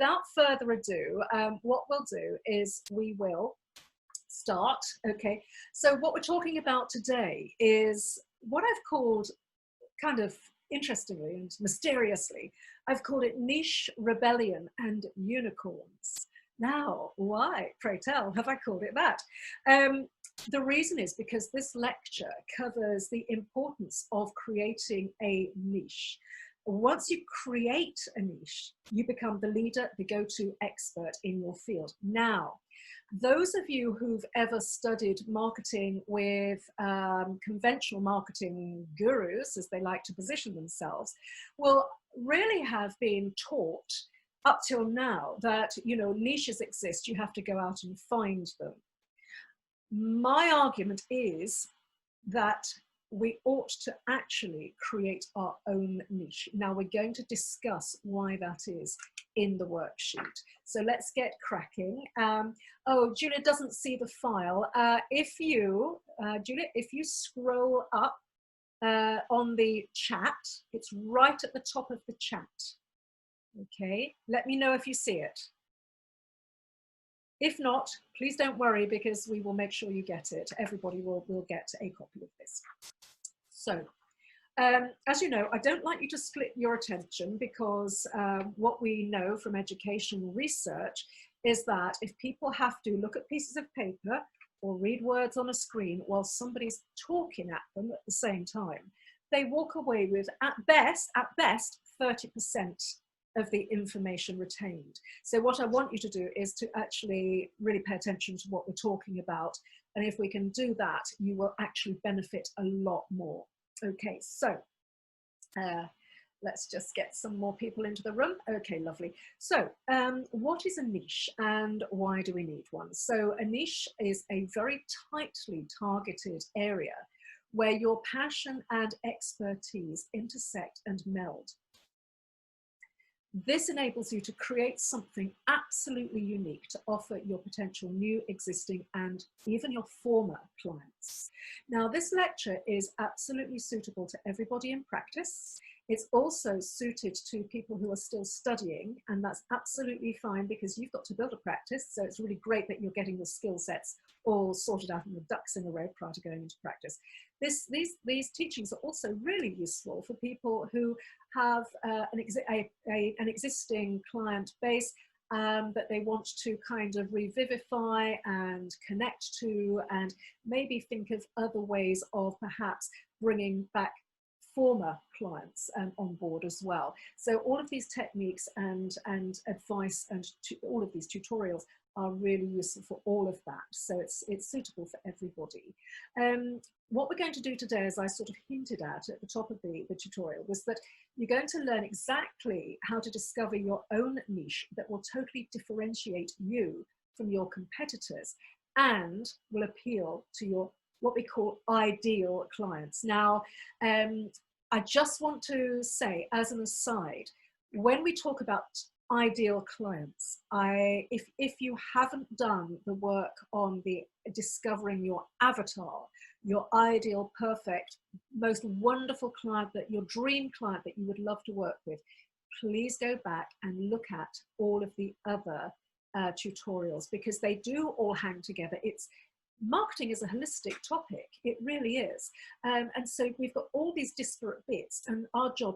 without further ado, what we'll do is we will start. Okay, so what we're talking about today is what I've called, kind of interestingly and mysteriously, I've called it niche, rebellion and unicorns. Now, why, pray tell, have I called it that? The reason is because this lecture covers the importance of creating a niche. Once you create a niche, you become the leader, the go-to expert in your field. Now, those of you who've ever studied marketing with conventional marketing gurus, as they like to position themselves, will really have been taught up till now that, you know, niches exist, you have to go out and find them. My argument is that we ought to actually create our own niche. Now we're going to discuss why that is in the worksheet. So let's get cracking. Oh, Julia doesn't see the file. Julia, if you scroll up on the chat, it's right at the top of the chat. Okay, let me know if you see it. If not, please don't worry, because we will make sure you get it. Everybody will get a copy of this. So, as you know, I don't like you to split your attention, because what we know from education research is that if people have to look at pieces of paper or read words on a screen while somebody's talking at them at the same time, they walk away with, at best, 30% of the information retained. So what I want you to do is to actually really pay attention to what we're talking about. And if we can do that, you will actually benefit a lot more. Okay, so let's just get some more people into the room. Okay, lovely. So what is a niche and why do we need one? So a niche is a very tightly targeted area where your passion and expertise intersect and meld. This enables you to create something absolutely unique to offer your potential new, existing, and even your former clients. Now, this lecture is absolutely suitable to everybody in practice. It's also suited to people who are still studying, and that's absolutely fine, because you've got to build a practice. So it's really great that you're getting the skill sets all sorted out and the ducks in a row prior to going into practice. These teachings are also really useful for people who have an existing client base that they want to kind of revivify and connect to, and maybe think of other ways of perhaps bringing back former clients on board as well. So all of these techniques and advice and all of these tutorials are really useful for all of that. So it's suitable for everybody. What we're going to do today, as I sort of hinted at the top of the tutorial, was that you're going to learn exactly how to discover your own niche that will totally differentiate you from your competitors and will appeal to your what we call ideal clients. Now, I just want to say, as an aside, when we talk about ideal clients, if you haven't done the work on the discovering your avatar, your ideal, perfect, most wonderful client, that your dream client that you would love to work with, please go back and look at all of the other tutorials, because they do all hang together. Marketing is a holistic topic, it really is. And so we've got all these disparate bits, and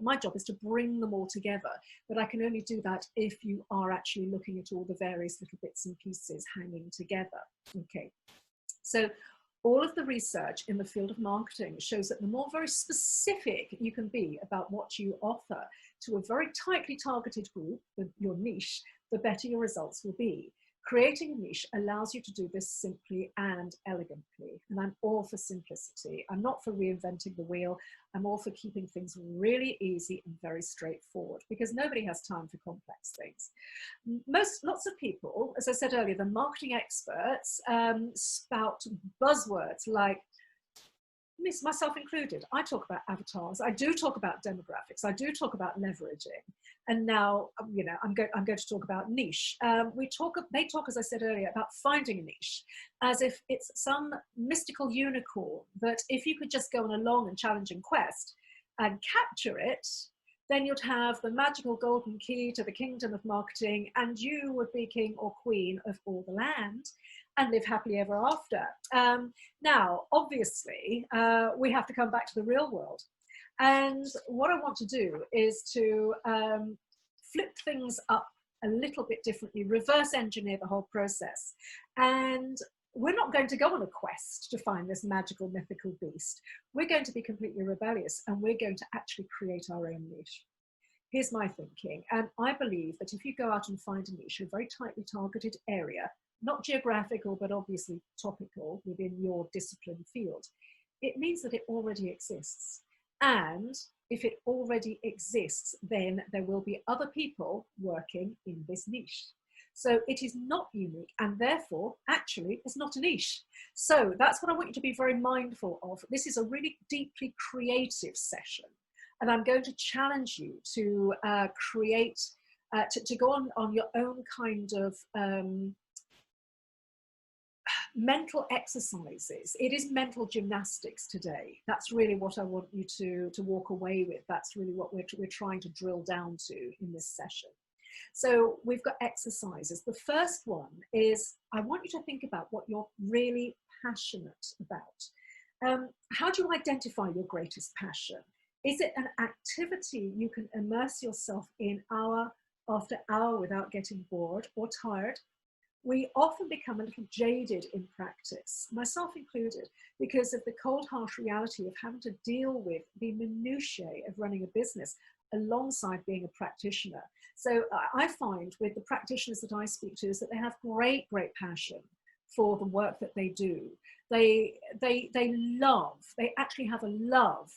my job is to bring them all together. But I can only do that if you are actually looking at all the various little bits and pieces hanging together. Okay, so all of the research in the field of marketing shows that the more very specific you can be about what you offer to a very tightly targeted group, your niche, the better your results will be. Creating a niche allows you to do this simply and elegantly. And I'm all for simplicity. I'm not for reinventing the wheel. I'm all for keeping things really easy and very straightforward, because nobody has time for complex things. Lots of people, as I said earlier, the marketing experts spout buzzwords like, myself included. I talk about avatars. I do talk about demographics. I do talk about leveraging. And now, you know, I'm going to talk about niche. They talk, as I said earlier, about finding a niche, as if it's some mystical unicorn that if you could just go on a long and challenging quest and capture it, then you'd have the magical golden key to the kingdom of marketing, and you would be king or queen of all the land and live happily ever after. Now, obviously, we have to come back to the real world. And what I want to do is to flip things up a little bit differently, reverse engineer the whole process. And we're not going to go on a quest to find this magical, mythical beast. We're going to be completely rebellious, and we're going to actually create our own niche. Here's my thinking. And I believe that if you go out and find a niche, a very tightly targeted area, not geographical, but obviously topical within your discipline field, it means that it already exists. And if it already exists, then there will be other people working in this niche. So it is not unique, and therefore, actually, it's not a niche. So that's what I want you to be very mindful of. This is a really deeply creative session, and I'm going to challenge you to create, to go on your own kind of mental exercises. It is mental gymnastics today. That's really what I want you to walk away with. That's really what we're trying to drill down to in this session. So we've got exercises. The first one is, I want you to think about what you're really passionate about. How do you identify your greatest passion? Is it an activity you can immerse yourself in hour after hour without getting bored or tired? We often become a little jaded in practice, myself included, because of the cold, harsh reality of having to deal with the minutiae of running a business alongside being a practitioner. So I find with the practitioners that I speak to is that they have great, great passion for the work that they do. They actually have a love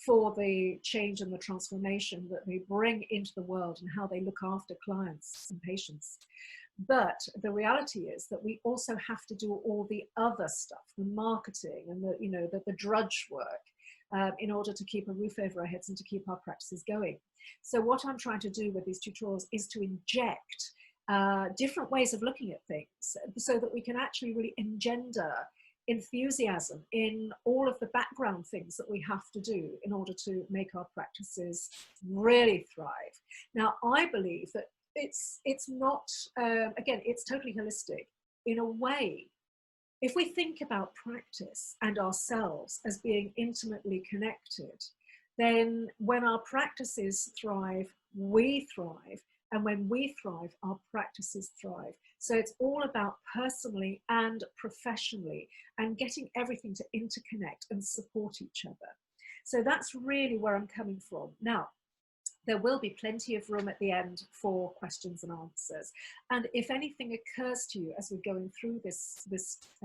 for the change and the transformation that they bring into the world and how they look after clients and patients. But the reality is that we also have to do all the other stuff, the marketing and the drudge work, in order to keep a roof over our heads and to keep our practices going. So what I'm trying to do with these tutorials is to inject different ways of looking at things so that we can actually really engender enthusiasm in all of the background things that we have to do in order to make our practices really thrive. Now, I believe that it's not, again, it's totally holistic. In a way, if we think about practice and ourselves as being intimately connected, then when our practices thrive, we thrive. And when we thrive, our practices thrive. So it's all about personally and professionally and getting everything to interconnect and support each other. So that's really where I'm coming from. Now, there will be plenty of room at the end for questions and answers. And if anything occurs to you as we're going through this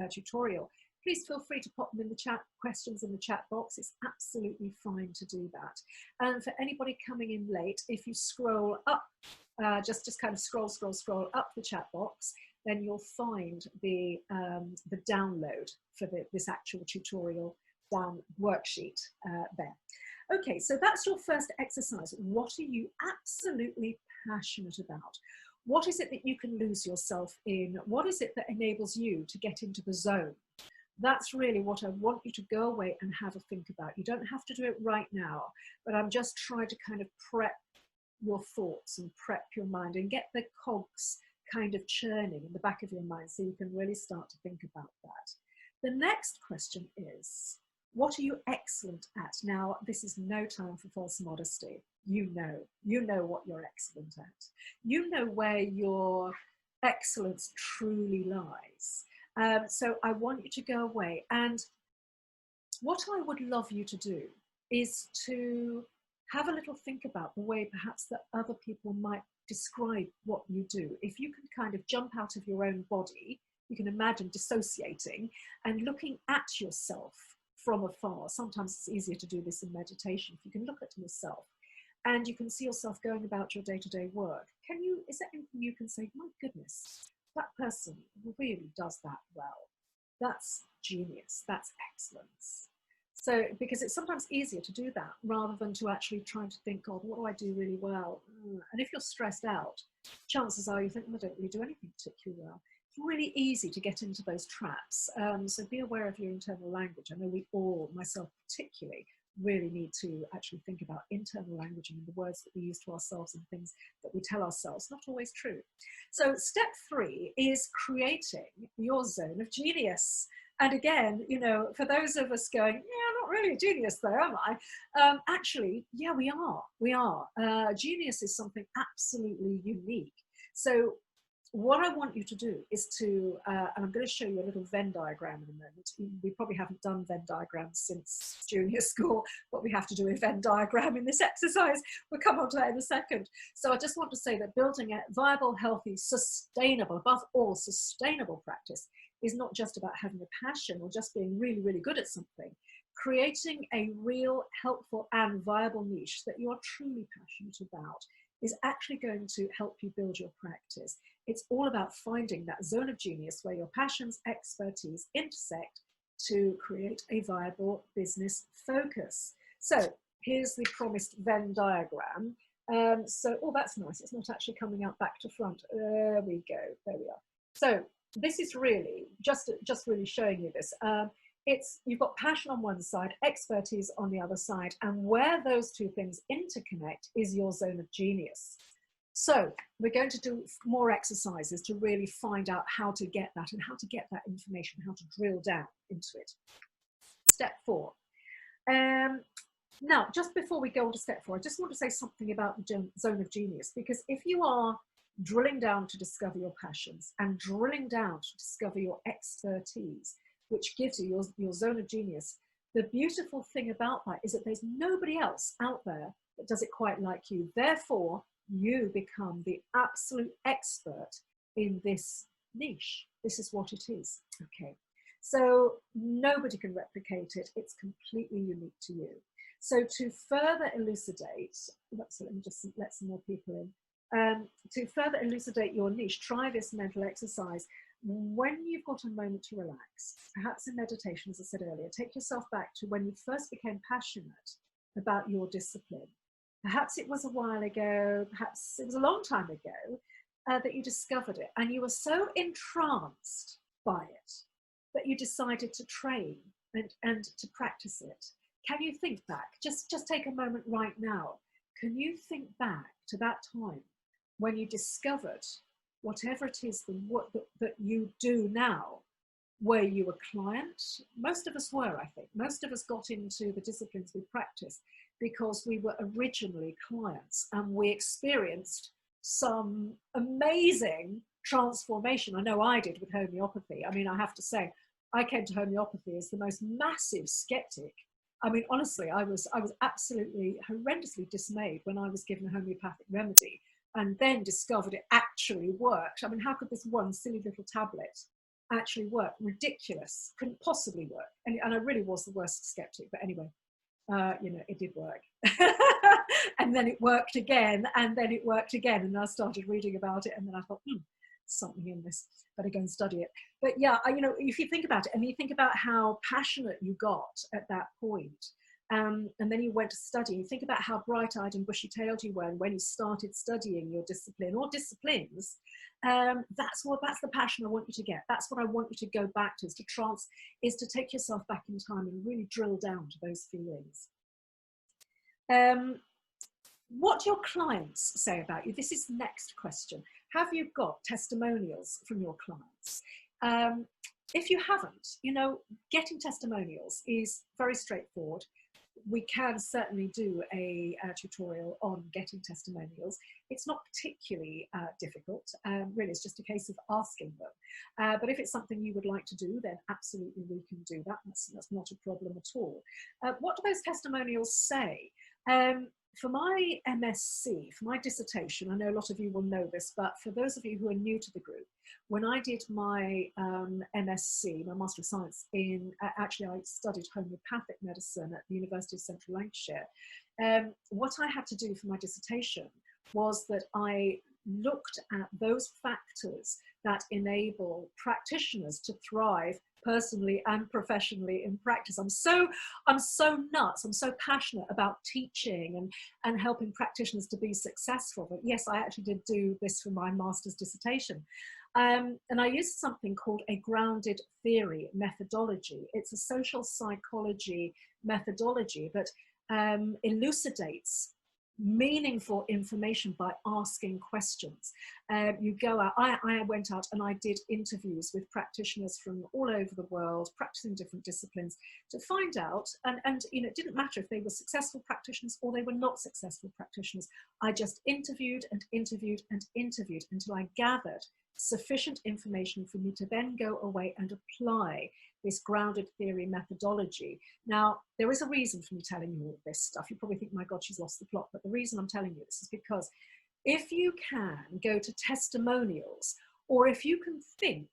tutorial, please feel free to pop them in the chat, questions in the chat box. It's absolutely fine to do that. And for anybody coming in late, if you scroll up, just kind of scroll up the chat box, then you'll find the download for this actual tutorial worksheet there. Okay, so that's your first exercise. What are you absolutely passionate about? What is it that you can lose yourself in? What is it that enables you to get into the zone? That's really what I want you to go away and have a think about. You don't have to do it right now, but I'm just trying to kind of prep your thoughts and prep your mind and get the cogs kind of churning in the back of your mind so you can really start to think about that. The next question is, what are you excellent at? Now, this is no time for false modesty. You know what you're excellent at. You know where your excellence truly lies. So I want you to go away, and what I would love you to do is to have a little think about the way perhaps that other people might describe what you do. If you can kind of jump out of your own body, you can imagine dissociating and looking at yourself from afar. Sometimes it's easier to do this in meditation. If you can look at yourself and you can see yourself going about your day-to-day work, is there anything you can say, my goodness, that person really does that well. That's genius, that's excellence. So, because it's sometimes easier to do that rather than to actually try to think, God, what do I do really well? And if you're stressed out, chances are you think, I don't really do anything particularly well. It's really easy to get into those traps. So be aware of your internal language. I know we all, myself particularly, really need to actually think about internal language and the words that we use to ourselves and things that we tell ourselves, not always true. So step 3 is creating your zone of genius. And again, you know, for those of us going, yeah, I'm not really a genius though, am I? Actually, yeah, we are. We are. Genius is something absolutely unique. So what I want you to do is to, and I'm going to show you a little Venn diagram in a moment. We probably haven't done Venn diagrams since junior school, but we have to do a Venn diagram in this exercise. We'll come on to that in a second. So I just want to say that building a viable, healthy, sustainable, above all, sustainable practice is not just about having a passion or just being really, really good at something. Creating a real, helpful and viable niche that you are truly passionate about is actually going to help you build your practice. It's all about finding that zone of genius where your passions, expertise intersect to create a viable business focus. So here's the promised Venn diagram. Oh, that's nice. It's not actually coming out back to front. There we go. There we are. So this is really just really showing you this. You've got passion on one side, expertise on the other side, and where those two things interconnect is your zone of genius. So we're going to do more exercises to really find out how to get that and how to get that information, how to drill down into it. Step 4. Now, just before we go on to step 4, I just want to say something about the zone of genius, because if you are drilling down to discover your passions and drilling down to discover your expertise, which gives you your zone of genius, the beautiful thing about that is that there's nobody else out there that does it quite like you. Therefore, you become the absolute expert in this niche. This is what it is. Okay, so nobody can replicate it. It's completely unique to you. So to further elucidate, let me just let some more people in. To further elucidate your niche, try this mental exercise. When you've got a moment to relax, perhaps in meditation, as I said earlier, take yourself back to when you first became passionate about your discipline. Perhaps it was a while ago, perhaps it was a long time ago that you discovered it, and you were so entranced by it that you decided to train and to practice it. Can you think back? Just take a moment right now. Can you think back to that time when you discovered whatever it is that you do now? Were you a client? Most of us were, I think. Most of us got into the disciplines we practiced because we were originally clients and we experienced some amazing transformation. I know I did with homeopathy. I mean, I have to say, I came to homeopathy as the most massive skeptic. I mean, honestly, I was absolutely horrendously dismayed when I was given a homeopathic remedy and then discovered it actually worked. I mean, how could this one silly little tablet actually work? Ridiculous, couldn't possibly work. And I really was the worst skeptic, but anyway, you know, it did work. And then it worked again, and then it worked again, and I started reading about it, and then I thought, something in this, better go and study it. But yeah, you know, if you think about it, and you think about how passionate you got at that point, and then you went to study, you think about how bright-eyed and bushy-tailed you were when you started studying your discipline or disciplines. That's the passion I want you to get. That's what I want you to go back to, is to take yourself back in time and really drill down to those feelings. What do your clients say about you? This is the next question. Have you got testimonials from your clients? If you haven't, you know, getting testimonials is very straightforward. We can certainly do a tutorial on getting testimonials. It's not particularly difficult. Really, it's just a case of asking them. But if it's something you would like to do, then absolutely we can do that. That's not a problem at all. What do those testimonials say? For my MSc, for my dissertation, I know a lot of you will know this, but for those of you who are new to the group, when I did my MSc, my Master of Science actually I studied homeopathic medicine at the University of Central Lancashire. What I had to do for my dissertation was that I looked at those factors that enable practitioners to thrive personally and professionally in practice. I'm so nuts, I'm so passionate about teaching and helping practitioners to be successful. But yes, I actually did do this for my master's dissertation. And I use something called a grounded theory methodology. It's a social psychology methodology that elucidates meaningful information by asking questions. You go out, I went out and I did interviews with practitioners from all over the world, practicing different disciplines, to find out, and you know, it didn't matter if they were successful practitioners or they were not successful practitioners. I just interviewed and interviewed and interviewed until I gathered sufficient information for me to then go away and apply this grounded theory methodology. Now, there is a reason for me telling you all this stuff. You probably think, my God, she's lost the plot. But the reason I'm telling you this is because if you can go to testimonials, or if you can think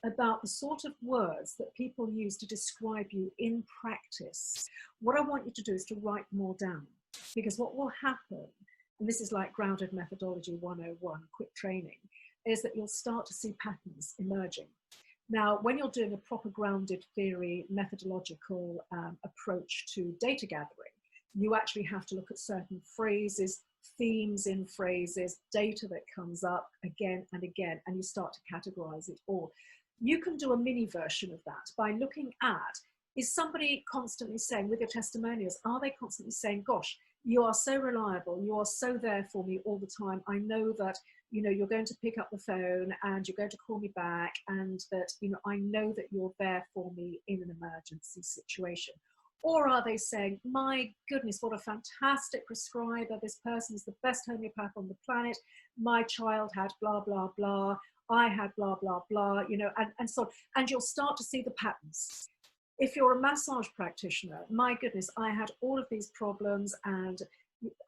about the sort of words that people use to describe you in practice, what I want you to do is to write more down. Because what will happen, and this is like grounded methodology 101, quick training, is that you'll start to see patterns emerging. Now, when you're doing a proper grounded theory methodological approach to data gathering, you actually have to look at certain phrases, themes in phrases, data that comes up again and again, and you start to categorize it all. You can do a mini version of that by looking at, is somebody constantly saying, with your testimonials, are they constantly saying, gosh, you are so reliable, you are so there for me all the time. I know that, you know, you're going to pick up the phone and you're going to call me back, and that, you know, I know that you're there for me in an emergency situation. Or are they saying, my goodness, what a fantastic prescriber. This person is the best homeopath on the planet. My child had blah, blah, blah. I had blah, blah, blah, you know, and so on. And you'll start to see the patterns. If you're a massage practitioner, my goodness, I had all of these problems, and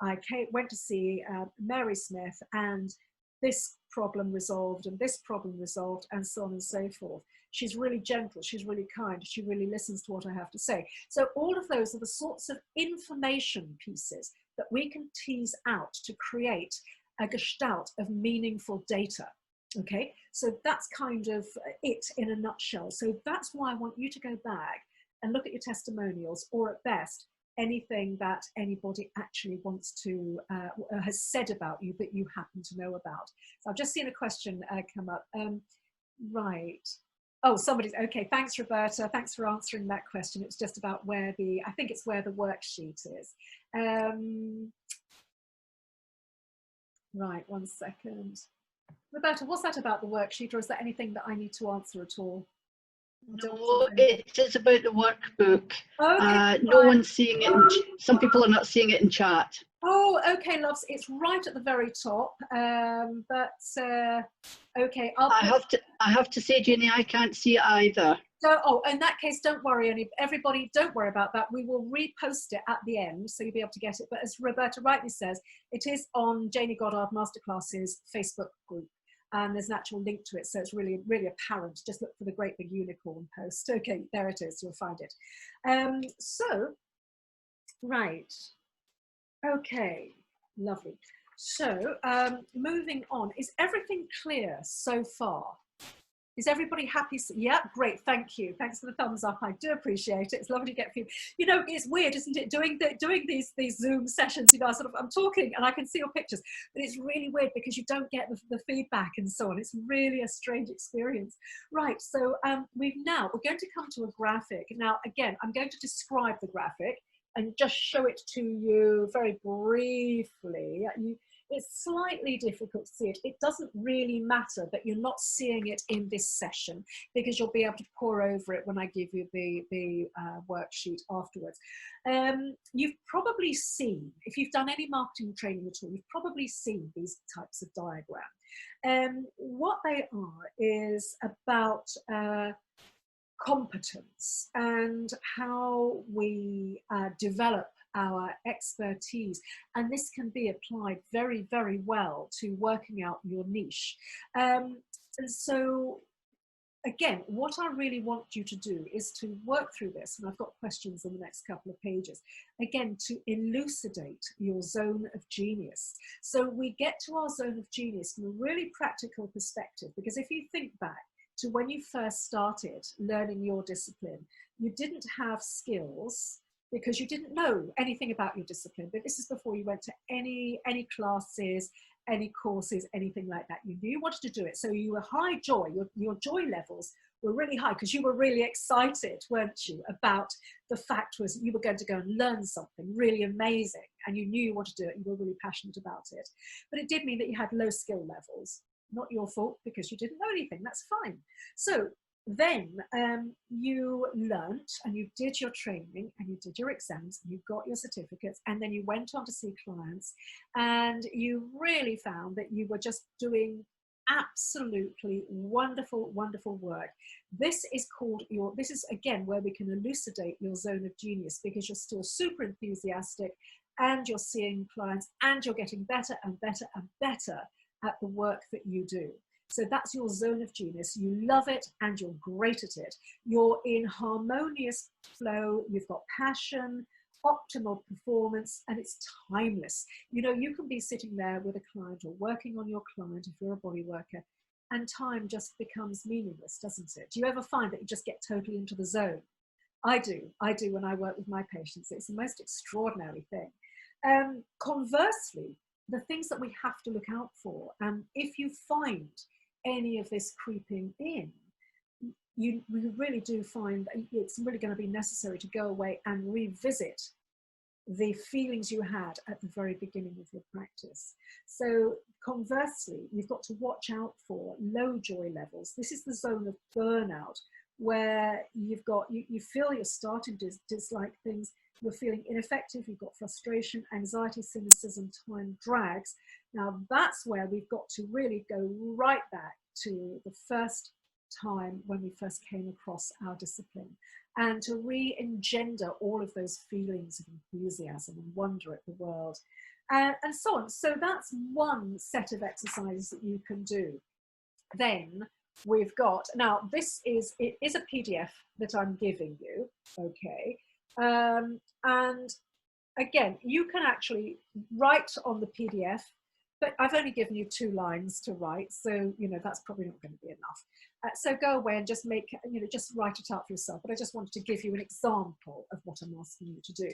I went to see Mary Smith, and this problem resolved, and this problem resolved, and so on and so forth. She's really gentle, she's really kind, she really listens to what I have to say. So all of those are the sorts of information pieces that we can tease out to create a gestalt of meaningful data. Okay, so that's kind of it in a nutshell. So that's why I want you to go back and look at your testimonials, or at best, anything that anybody actually wants to, has said about you that you happen to know about. So I've just seen a question come up. Right. Oh, somebody's, okay, thanks Roberta, thanks for answering that question. It's just about where the, I think it's where the worksheet is. Right, one second. Roberta, what's that about the worksheet, or is there anything that I need to answer at all? No, it is about the workbook. Okay, no one's seeing it. Some people are not seeing it in chat. Oh, okay, loves. It's right at the very top. Okay, I have to say, Jayney, I can't see it either. So, oh, in that case, don't worry, everybody, don't worry about that. We will repost it at the end, so you'll be able to get it. But as Roberta rightly says, it is on Jayney Goddard Masterclasses Facebook group. And there's an actual link to it, so it's really, really apparent. Just look for the Great Big Unicorn post. Okay, there it is, you'll find it. Right, okay, lovely. So, moving on, is everything clear so far? Is everybody happy? Yeah, great, thank you. Thanks for the thumbs up, I do appreciate it. It's lovely to get people. You know, it's weird, isn't it? Doing these Zoom sessions, you know, I'm talking and I can see your pictures, but it's really weird because you don't get the feedback and so on. It's really a strange experience. Right, so we're going to come to a graphic. Now, again, I'm going to describe the graphic and just show it to you very briefly. It's slightly difficult to see it. It doesn't really matter that you're not seeing it in this session, because you'll be able to pore over it when I give you the worksheet afterwards. You've probably seen, if you've done any marketing training at all, you've probably seen these types of diagrams. What they are is about competence and how we develop our expertise, and this can be applied very, very well to working out your niche. And so again, what I really want you to do is to work through this, and I've got questions in the next couple of pages, again, to elucidate your zone of genius. So we get to our zone of genius from a really practical perspective, because if you think back to when you first started learning your discipline, you didn't have skills because you didn't know anything about your discipline. But this is before you went to any classes, any courses, anything like that. You knew you wanted to do it. So you were high joy, your joy levels were really high because you were really excited, weren't you, about the fact was you were going to go and learn something really amazing and you knew you wanted to do it, you were really passionate about it. But it did mean that you had low skill levels. Not your fault because you didn't know anything, that's fine. So then you learnt and you did your training and you did your exams and you got your certificates and then you went on to see clients and you really found that you were just doing absolutely wonderful, wonderful work. This is called this is again where we can elucidate your zone of genius because you're still super enthusiastic and you're seeing clients and you're getting better and better and better at the work that you do. So that's your zone of genius. You love it and you're great at it. You're in harmonious flow. You've got passion, optimal performance, and it's timeless. You know, you can be sitting there with a client or working on your client if you're a body worker, and time just becomes meaningless, doesn't it? Do you ever find that you just get totally into the zone? I do when I work with my patients. It's the most extraordinary thing. Conversely, the things that we have to look out for, if you find any of this creeping in, we really do find that it's really going to be necessary to go away and revisit the feelings you had at the very beginning of your practice. So conversely, you've got to watch out for low joy levels. This is the zone of burnout where you feel you're starting to dislike things, you're feeling ineffective, you've got frustration, anxiety, cynicism, time drags. Now that's where we've got to really go right back to the first time when we first came across our discipline and to re-engender all of those feelings of enthusiasm and wonder at the world and so on. So that's one set of exercises that you can do. Then we've got, now it is a PDF that I'm giving you, okay? And again, you can actually write on the PDF, but I've only given you 2 lines to write, so you know that's probably not going to be enough. So go away and just just write it out for yourself. But I just wanted to give you an example of what I'm asking you to do.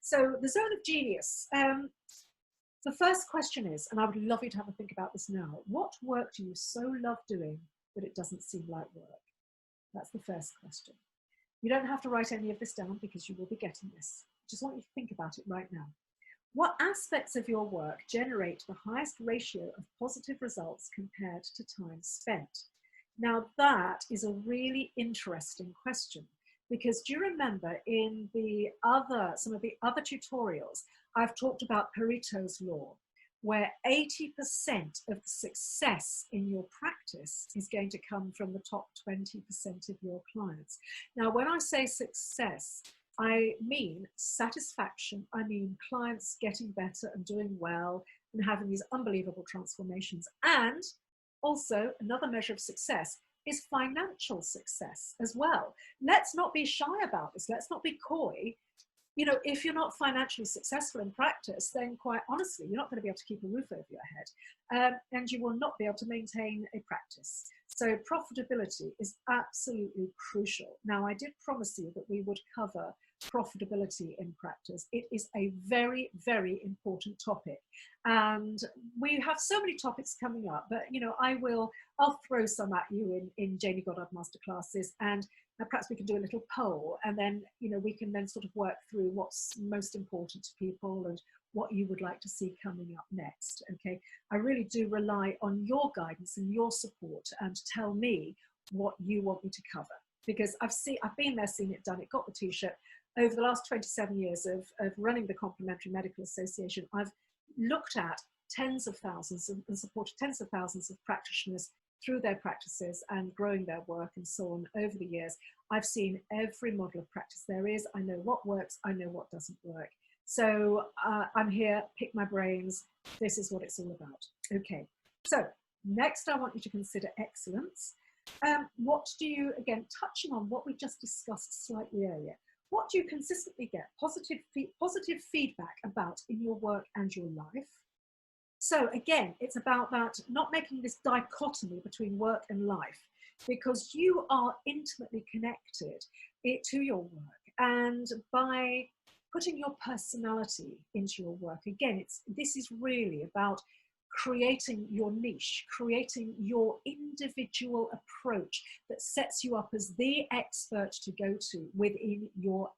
So the zone of genius. The first question is, and I would love you to have a think about this now, what work do you so love doing that it doesn't seem like work? That's the first question. You don't have to write any of this down because you will be getting this. I just want you to think about it right now. What aspects of your work generate the highest ratio of positive results compared to time spent? Now that is a really interesting question because do you remember in some of the other tutorials, I've talked about Pareto's law, where 80% of the success in your practice is going to come from the top 20% of your clients. Now, when I say success, I mean satisfaction. I mean clients getting better and doing well and having these unbelievable transformations. And also another measure of success is financial success as well. Let's not be shy about this. Let's not be coy. You know, if you're not financially successful in practice, then quite honestly, you're not going to be able to keep a roof over your head and you will not be able to maintain a practice. So profitability is absolutely crucial. Now, I did promise you that we would cover profitability in practice. It is a very, very important topic. And we have so many topics coming up, but, you know, I'll throw some at you in Jayney Goddard masterclasses, and perhaps we can do a little poll, and then, you know, we can then sort of work through what's most important to people and what you would like to see coming up next. Okay, I really do rely on your guidance and your support to tell me what you want me to cover, because I've been there, seen it, done it, got the t-shirt. Over the last 27 years of running the Complementary Medical Association, I've looked at tens of thousands and supported tens of thousands of practitioners through their practices and growing their work and so on over the years. I've seen every model of practice there is. I know what works, I know what doesn't work. So I'm here, pick my brains. This is what it's all about. Okay, so next I want you to consider excellence. What do you, again, touching on what we just discussed slightly earlier, what do you consistently get positive feedback about in your work and your life? So again, it's about that, not making this dichotomy between work and life, because you are intimately connected to your work. And by putting your personality into your work, again, this is really about creating your niche, creating your individual approach that sets you up as the expert to go to within your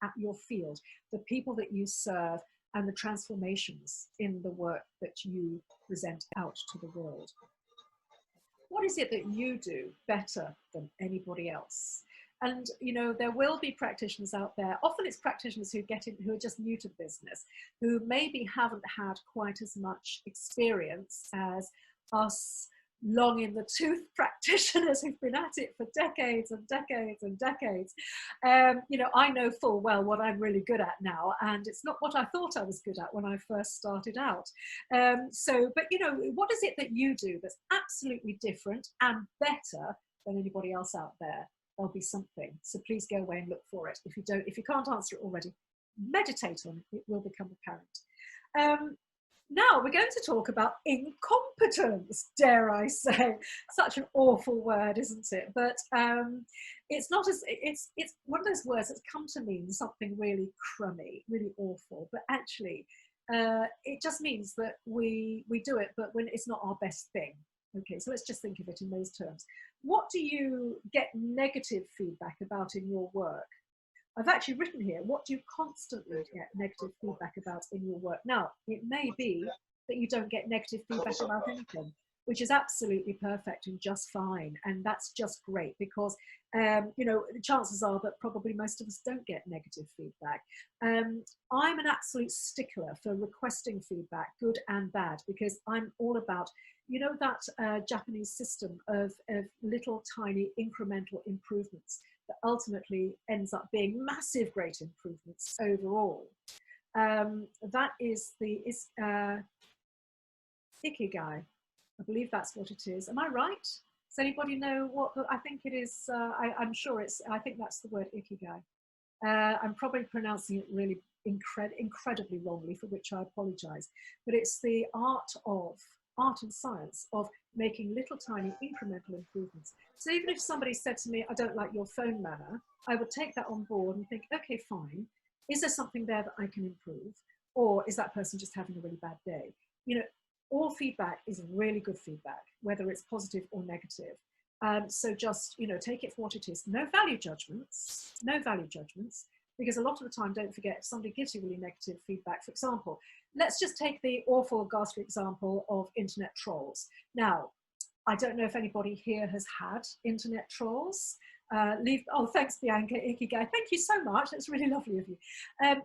field, the people that you serve, and the transformations in the work that you present out to the world. What is it that you do better than anybody else? And, you know, there will be practitioners out there. Often it's practitioners who are just new to the business, who maybe haven't had quite as much experience as us long in the tooth practitioners who've been at it for decades and decades and decades. You know, I know full well what I'm really good at now, and it's not what I thought I was good at when I first started out. But you know, what is it that you do that's absolutely different and better than anybody else out there? There'll be something. So please go away and look for it. If you can't answer it already, meditate on it. It will become apparent. Now we're going to talk about incompetence, dare I say. Such an awful word, isn't it? But it's not as, it's one of those words that's come to mean something really crummy, really awful. But actually, it just means that we do it, but when it's not our best thing. Okay, so let's just think of it in those terms. What do you get negative feedback about in your work? I've actually written here, what do you constantly get negative feedback about in your work? Now, it may be that you don't get negative feedback about anything, which is absolutely perfect and just fine. And that's just great because, you know, the chances are that probably most of us don't get negative feedback. I'm an absolute stickler for requesting feedback, good and bad, because I'm all about, you know, that Japanese system of little tiny incremental improvements that ultimately ends up being massive great improvements overall. That is the Ikigai. I believe that's what it is. Am I right? Does anybody know what? I think it is. I'm sure it's. I think that's the word Ikigai. I'm probably pronouncing it really incredibly wrongly, for which I apologize. But it's the art and science of making little tiny incremental improvements. So even if somebody said to me, I don't like your phone manner, I would take that on board and think, okay, fine. Is there something there that I can improve? Or is that person just having a really bad day? You know, all feedback is really good feedback, whether it's positive or negative. So just, you know, take it for what it is. No value judgments, because a lot of the time, don't forget, if somebody gives you really negative feedback, for example, let's just take the awful, ghastly example of internet trolls. Now, I don't know if anybody here has had internet trolls. Oh, thanks, Bianca Ikigai. Thank you so much. That's really lovely of you.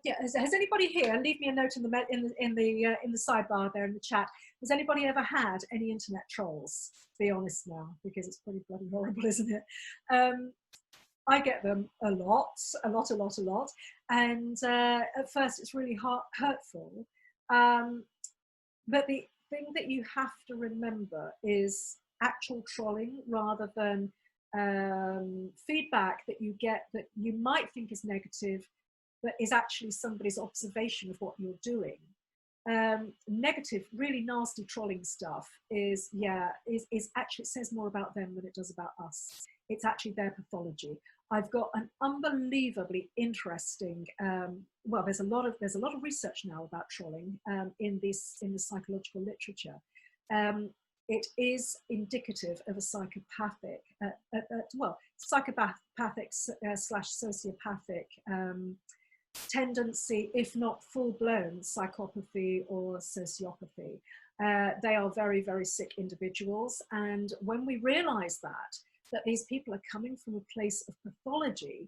Yeah, has anybody here? Leave me a note in the sidebar there in the chat. Has anybody ever had any internet trolls? Be honest now, because it's pretty bloody horrible, isn't it? I get them a lot. And at first it's really hurtful. But the thing that you have to remember is actual trolling rather than feedback that you get that you might think is negative, but is actually somebody's observation of what you're doing. Negative, really nasty trolling stuff is actually, it says more about them than it does about us. It's actually their pathology. I've got an unbelievably interesting, well, there's a lot of research now about trolling in the psychological literature. It is indicative of a psychopathic, psychopathic slash sociopathic tendency, if not full-blown psychopathy or sociopathy. They are very, very sick individuals. And when we realize that these people are coming from a place of pathology,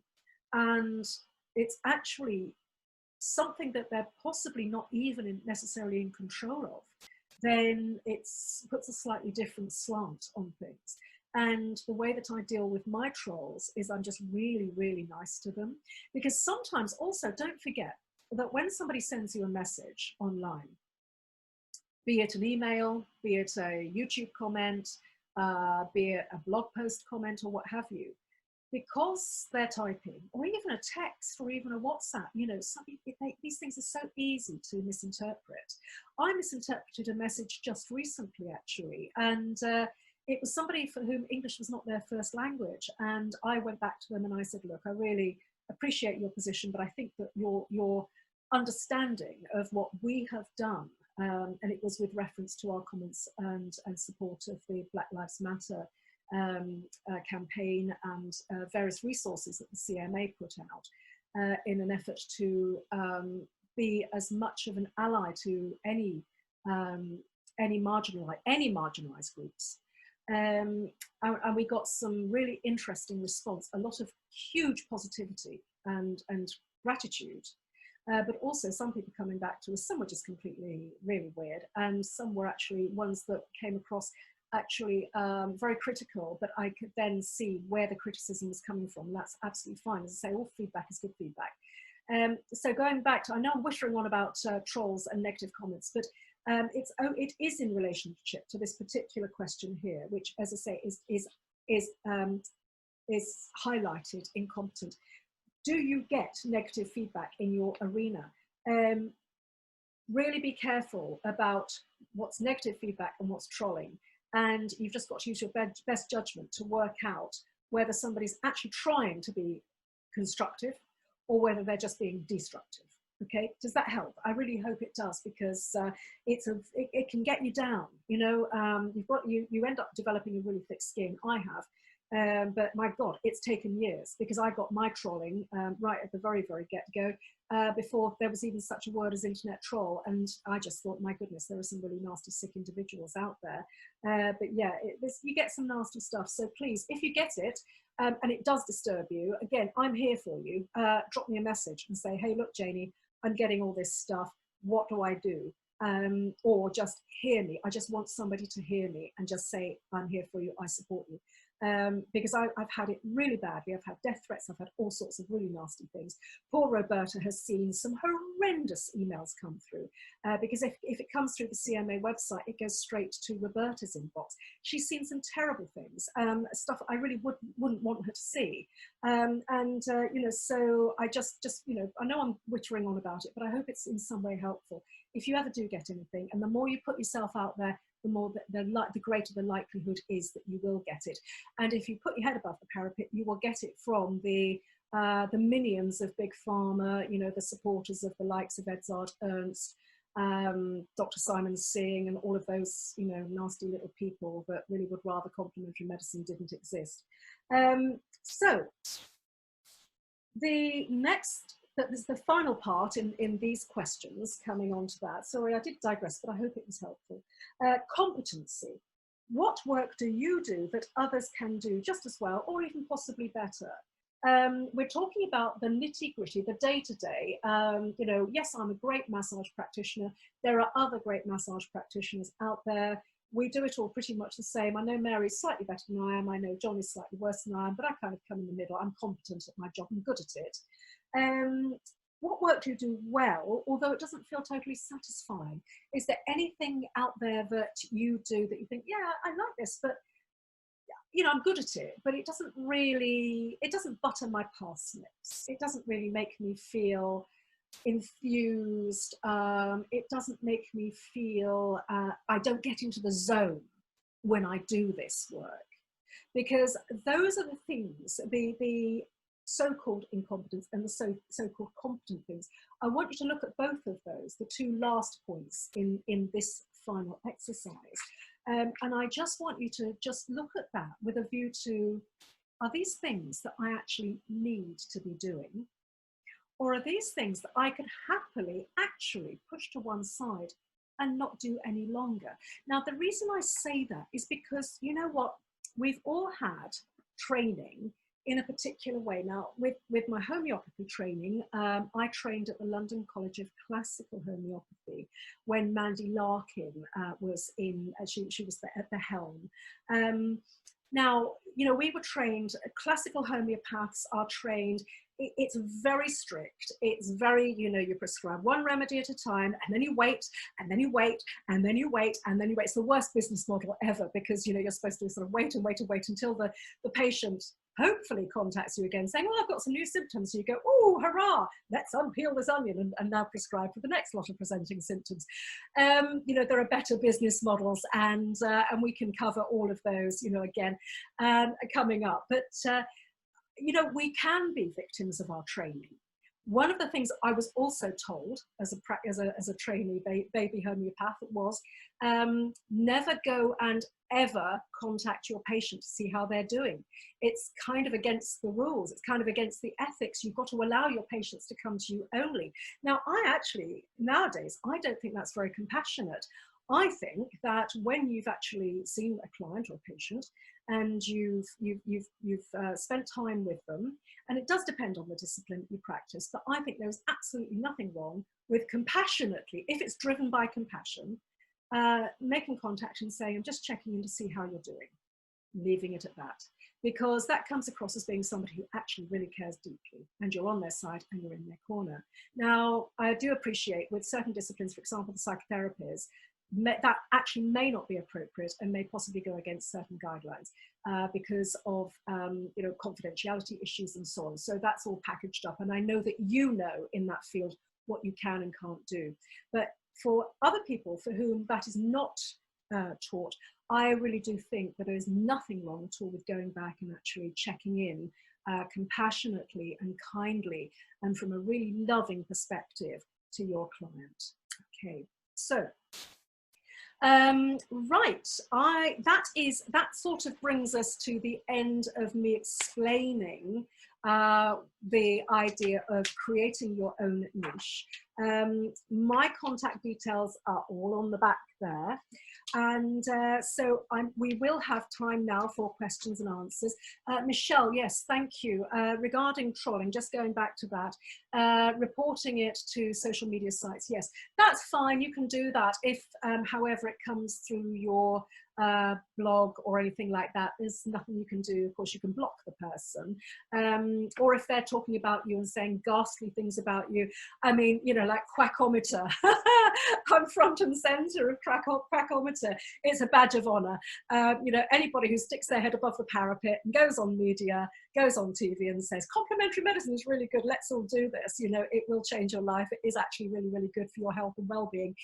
and it's actually something that they're possibly not even necessarily in control of, then it puts a slightly different slant on things. And the way that I deal with my trolls is I'm just really, really nice to them. Because sometimes also, don't forget that when somebody sends you a message online, be it an email, be it a YouTube comment, be it a blog post comment or what have you, because they're typing, or even a text, or even a WhatsApp, you know, these things are so easy to misinterpret. I misinterpreted a message just recently, actually, and it was somebody for whom English was not their first language. And I went back to them and I said, look, I really appreciate your position, but I think that your understanding of what we have done and it was with reference to our comments and support of the Black Lives Matter campaign and various resources that the CMA put out in an effort to be as much of an ally to any marginalized groups. And we got some really interesting response, a lot of huge positivity and gratitude, but also some people coming back to us. Some were just completely really weird, and some were actually ones that came across actually very critical, but I could then see where the criticism was coming from. That's absolutely fine. As I say, all feedback is good feedback. So going back to, I know I'm whittering on about trolls and negative comments, but it is in relationship to this particular question here, which, as I say, is highlighted incompetent. Do you get negative feedback in your arena? Really be careful about what's negative feedback and what's trolling. And you've just got to use your best judgment to work out whether somebody's actually trying to be constructive or whether they're just being destructive. Okay, does that help? I really hope it does, because it can get you down. You know, you end up developing a really thick skin. I have, but my God, it's taken years, because I got my trolling right at the very get-go before there was even such a word as internet troll, and I just thought, my goodness, there are some really nasty, sick individuals out there. But yeah, you get some nasty stuff. So please, if you get it, and it does disturb you, again, I'm here for you. Drop me a message and say, hey, look, Jayney, I'm getting all this stuff. What do I do? Or just hear me. I just want somebody to hear me and just say, I'm here for you. I support you. Because I've had it really badly. I've had death threats. I've had all sorts of really nasty things. Poor Roberta has seen some horrendous emails come through, because if it comes through the CMA website, it goes straight to Roberta's inbox. She's seen some terrible things, stuff I really wouldn't want her to see. You know, so I just, you know, I know I'm whittering on about it, but I hope it's in some way helpful. If you ever do get anything, and the more you put yourself out there, the more the greater the likelihood is that you will get it. And if you put your head above the parapet, you will get it from the minions of Big Pharma, you know, the supporters of the likes of Edzard Ernst, Dr. Simon Singh, and all of those, you know, nasty little people that really would rather complementary medicine didn't exist. So there's the final part in these questions coming on to that. Sorry, I did digress, but I hope it was helpful. Competency. What work do you do that others can do just as well, or even possibly better? We're talking about the nitty-gritty, the day-to-day. You know, yes, I'm a great massage practitioner. There are other great massage practitioners out there. We do it all pretty much the same. I know Mary's slightly better than I am. I know John is slightly worse than I am, but I kind of come in the middle. I'm competent at my job. I'm good at it. What work do you do well, although it doesn't feel totally satisfying? Is there anything out there that you do that you think, yeah, I like this, but you know, I'm good at it, but it doesn't butter my parsnips. It doesn't really make me feel infused. It doesn't make me feel, I don't get into the zone when I do this work, because those are the things, the so-called incompetence and the so-called competent things. I want you to look at both of those, the two last points in this final exercise. And I just want you to just look at that with a view to, are these things that I actually need to be doing? Or are these things that I could happily actually push to one side and not do any longer? Now, the reason I say that is because, you know what, we've all had training in a particular way. Now, with my homeopathy training, I trained at the London College of Classical Homeopathy when Mandy Larkin was in, she was at the helm. Now, you know, we were trained, classical homeopaths are trained, it's very strict. It's very, you know, you prescribe one remedy at a time, and then you wait, and then you wait, and then you wait, and then you wait. It's the worst business model ever, because, you know, you're supposed to sort of wait and wait and wait until the patient hopefully contacts you again saying, oh, I've got some new symptoms. So you go, oh, hurrah, let's unpeel this onion and now prescribe for the next lot of presenting symptoms. You know, there are better business models, and we can cover all of those, you know, again, coming up. But, you know, we can be victims of our training. One of the things I was also told as a trainee baby homeopath was never go and ever contact your patient to see how they're doing. It's kind of against the rules. It's kind of against the ethics. You've got to allow your patients to come to you only. Now, nowadays, I don't think that's very compassionate. I think that when you've actually seen a client or a patient and you've spent time with them, and it does depend on the discipline that you practice, but I think there's absolutely nothing wrong with compassionately, if it's driven by compassion, making contact and saying, I'm just checking in to see how you're doing, leaving it at that. Because that comes across as being somebody who actually really cares deeply, and you're on their side and you're in their corner. Now, I do appreciate with certain disciplines, for example, the psychotherapies, that actually may not be appropriate and may possibly go against certain guidelines because of confidentiality issues and so on. So that's all packaged up, and I know that you know in that field what you can and can't do. But for other people for whom that is not taught, I really do think that there is nothing wrong at all with going back and actually checking in compassionately and kindly and from a really loving perspective to your client. Okay, so right, that sort of brings us to the end of me explaining the idea of creating your own niche. My contact details are all on the back there. And so we will have time now for questions and answers. Michelle, yes, thank you. Regarding trolling, just going back to that, reporting it to social media sites, yes, that's fine. You can do that if, however, it comes through your blog or anything like that. There's nothing you can do. Of course, you can block the person. Or if they're talking about you and saying ghastly things about you, I mean, like quackometer. I'm front and center of quackometer. It's a badge of honor. Anybody who sticks their head above the parapet and goes on media, goes on TV and says, complementary medicine is really good, let's all do this. It will change your life. It is actually really, really good for your health and well-being.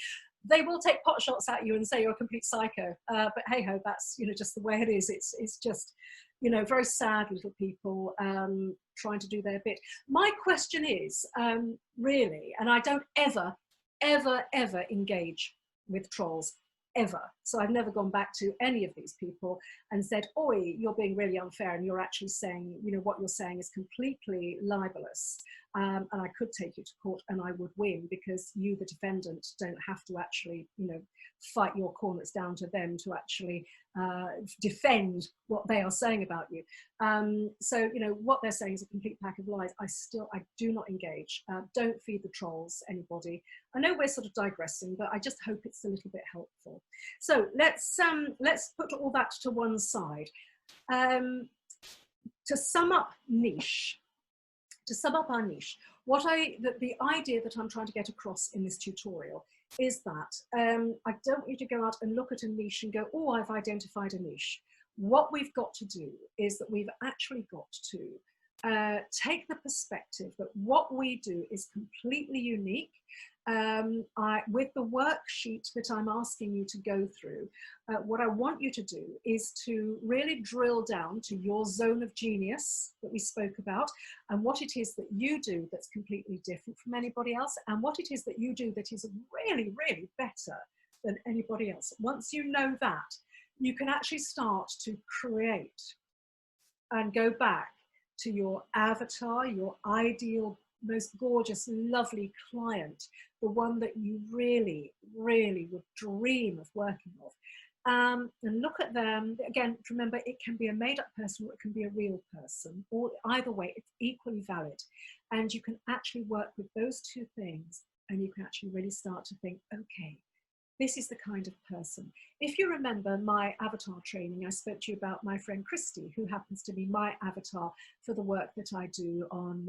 They will take pot shots at you and say you're a complete psycho. But hey ho, that's just the way it is. It's just very sad little people trying to do their bit. My question is really, and I don't ever engage with trolls ever. So I've never gone back to any of these people and said, oi, you're being really unfair, and you're actually saying, what you're saying is completely libelous. And I could take you to court and I would win, because you, the defendant, don't have to actually, fight your corner. It's down to them to actually defend what they are saying about you. So, what they're saying is a complete pack of lies. I do not engage. Don't feed the trolls, anybody. I know we're sort of digressing, but I just hope it's a little bit helpful. So let's put all that to one side. To sum up our niche, the idea that I'm trying to get across in this tutorial is that I don't want you to go out and look at a niche and go, oh, I've identified a niche. What we've got to do is that we've actually got to take the perspective that what we do is completely unique. With the worksheet that I'm asking you to go through, what I want you to do is to really drill down to your zone of genius that we spoke about, and what it is that you do that's completely different from anybody else, and what it is that you do that is really, really better than anybody else. Once you know that, you can actually start to create and go back to your avatar, your ideal, most gorgeous, lovely client, the one that you really, really would dream of working with. And look at them. Again, remember, it can be a made-up person or it can be a real person, or either way, it's equally valid. And you can actually work with those two things, and you can actually really start to think, okay, this is the kind of person. If you remember my avatar training, I spoke to you about my friend Christy, who happens to be my avatar for the work that I do on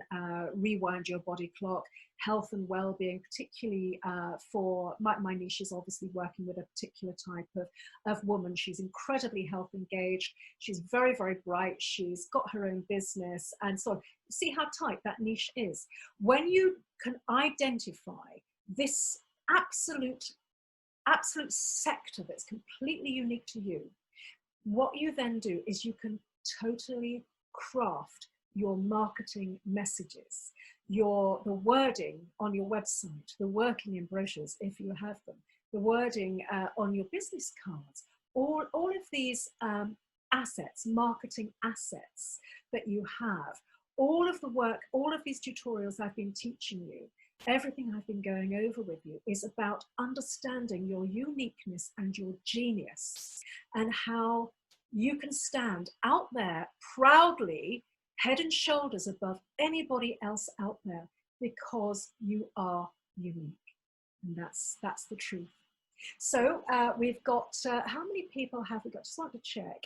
Rewind Your Body Clock, health and well-being, particularly for my niche is obviously working with a particular type of woman. She's incredibly health engaged. She's very, very bright. She's got her own business. And so see how tight that niche is. When you can identify this absolute sector that's completely unique to you, what you then do is you can totally craft your marketing messages, the wording on your website, the working in brochures, if you have them, the wording on your business cards, all of these assets, marketing assets that you have, all of the work, all of these tutorials I've been teaching you, everything I've been going over with you is about understanding your uniqueness and your genius, and how you can stand out there proudly, head and shoulders above anybody else out there, because you are unique. And that's the truth. So we've got, how many people have we got? Just want to check.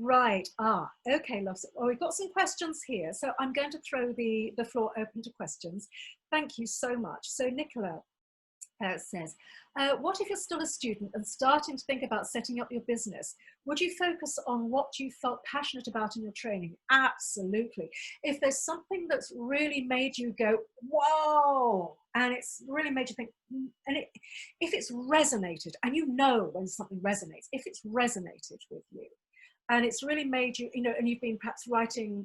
Right, okay, loves. Oh, we've got some questions here. So I'm going to throw the floor open to questions. Thank you so much. So Nicola says, what if you're still a student and starting to think about setting up your business? Would you focus on what you felt passionate about in your training? Absolutely. If there's something that's really made you go, whoa, and it's really made you think, and if it's resonated, and you know when something resonates, if it's resonated with you, and it's really made you, and you've been perhaps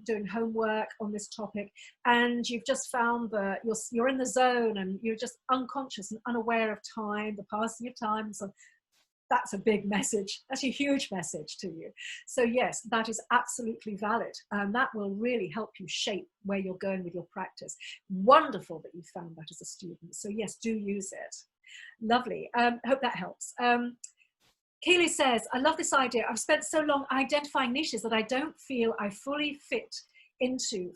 doing homework on this topic, and you've just found that you're in the zone and you're just unconscious and unaware of time, the passing of time. So that's a big message. That's a huge message to you. So yes, that is absolutely valid. And that will really help you shape where you're going with your practice. Wonderful that you found that as a student. So yes, do use it. Lovely. Hope that helps. Keely says, I love this idea. I've spent so long identifying niches that I don't feel I fully fit into,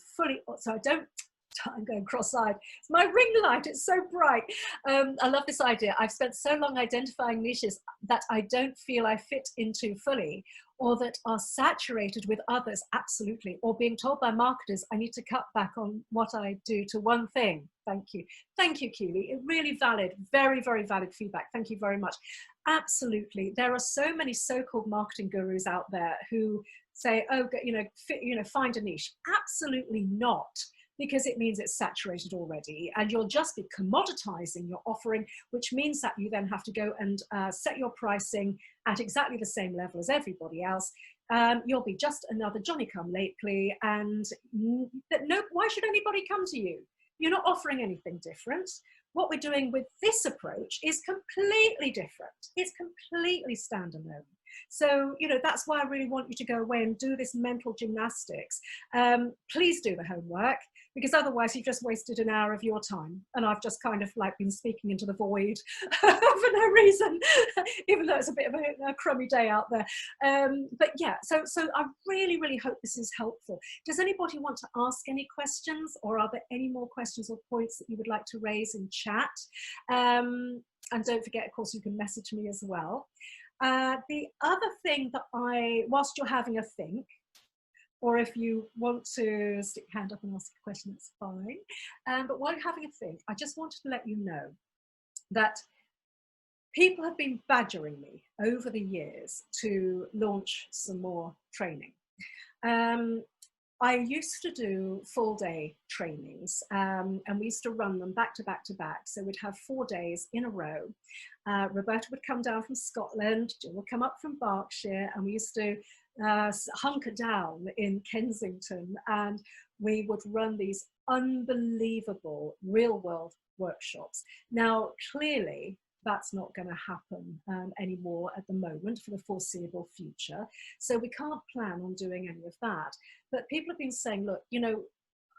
I'm going cross-eyed. It's my ring light, it's so bright. I love this idea. I've spent so long identifying niches that I don't feel I fit into fully, or that are saturated with others, absolutely, or being told by marketers I need to cut back on what I do to one thing. Thank you. Thank you, Keely. Really valid, very, very valid feedback. Thank you very much. Absolutely. There are so many so-called marketing gurus out there who say, oh, find a niche. Absolutely not, because it means it's saturated already, and you'll just be commoditizing your offering, which means that you then have to go and set your pricing at exactly the same level as everybody else. You'll be just another Johnny come lately, and why should anybody come to you? You're not offering anything different. What we're doing with this approach is completely different. It's completely standalone. So, that's why I really want you to go away and do this mental gymnastics. Please do the homework, because otherwise you've just wasted an hour of your time. And I've just kind of like been speaking into the void for no reason, even though it's a bit of a crummy day out there. But yeah, so I really, really hope this is helpful. Does anybody want to ask any questions, or are there any more questions or points that you would like to raise in chat? And don't forget, of course, you can message me as well. The other thing that whilst you're having a think, or if you want to stick your hand up and ask a question, it's fine. But while you're having a think, I just wanted to let you know that people have been badgering me over the years to launch some more training. I used to do full-day trainings, and we used to run them back to back to back. So we'd have 4 days in a row. Roberta would come down from Scotland, Jill would come up from Berkshire, and we used to hunker down in Kensington, and we would run these unbelievable real-world workshops. Now, clearly, that's not going to happen anymore at the moment for the foreseeable future. So we can't plan on doing any of that. But people have been saying, look,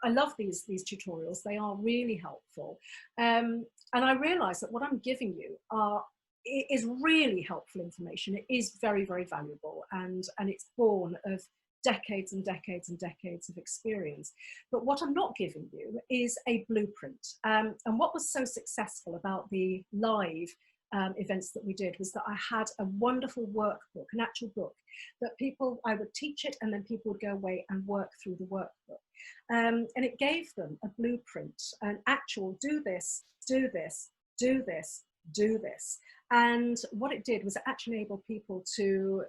I love these tutorials. They are really helpful. And I realize that what I'm giving you is really helpful information. It is very, very valuable, and it's born of decades and decades and decades of experience. But what I'm not giving you is a blueprint. And what was so successful about the live events that we did was that I had a wonderful workbook, an actual book that I would teach it, and then people would go away and work through the workbook. And it gave them a blueprint, an actual do this, do this, do this, do this. And what it did was it actually enabled people to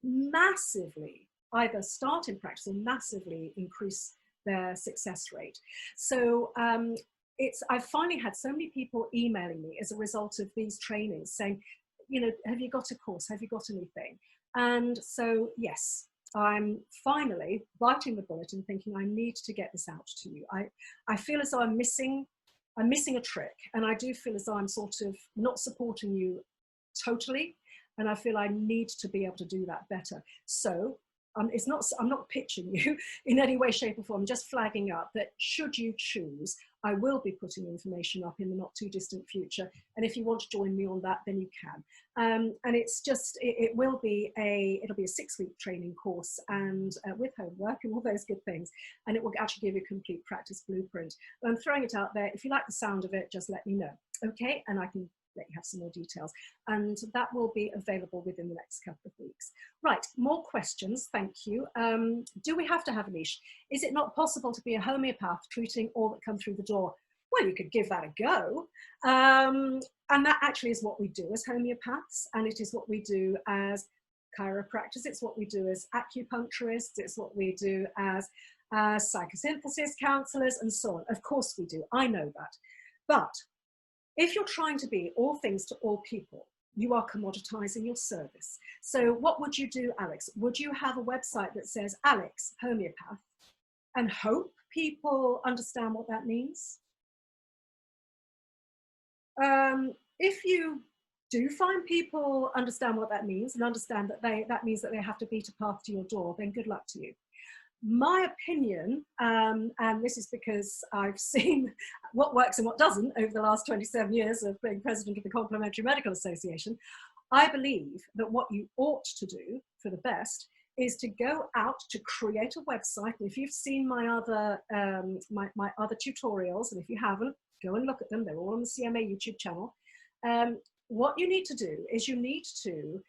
massively either start in practice or massively increase their success rate. So I've finally had so many people emailing me as a result of these trainings saying, have you got a course? Have you got anything? And so, yes, I'm finally biting the bullet and thinking I need to get this out to you. I feel as though I'm missing a trick, and I do feel as though I'm sort of not supporting you totally, and I feel I need to be able to do that better. So I'm not pitching you in any way, shape or form, just flagging up that should you choose, I will be putting information up in the not too distant future. And if you want to join me on that, then you can. And it's just, it'll be a 6-week training course, and with homework and all those good things. And it will actually give you a complete practice blueprint. But I'm throwing it out there. If you like the sound of it, just let me know. Okay, and I can let you have some more details, and that will be available within the next couple of weeks. Right, more questions, thank you. Do we have to have a niche? Is it not possible to be a homeopath treating all that come through the door? Well, you could give that a go. And that actually is what we do as homeopaths, and it is what we do as chiropractors, it's what we do as acupuncturists, it's what we do as psychosynthesis counselors, and so on. Of course we do, I know that. But if you're trying to be all things to all people, you are commoditizing your service. So what would you do, Alex? Would you have a website that says Alex, homeopath, and hope people understand what that means? If you do find people understand what that means and understand that that means that they have to beat a path to your door, then good luck to you. My opinion, and this is because I've seen what works and what doesn't over the last 27 years of being president of the Complementary Medical Association, I believe that what you ought to do for the best is to go out to create a website. And if you've seen my other my other tutorials, and if you haven't, go and look at them. They're all on the CMA YouTube channel. What you need to do is you need to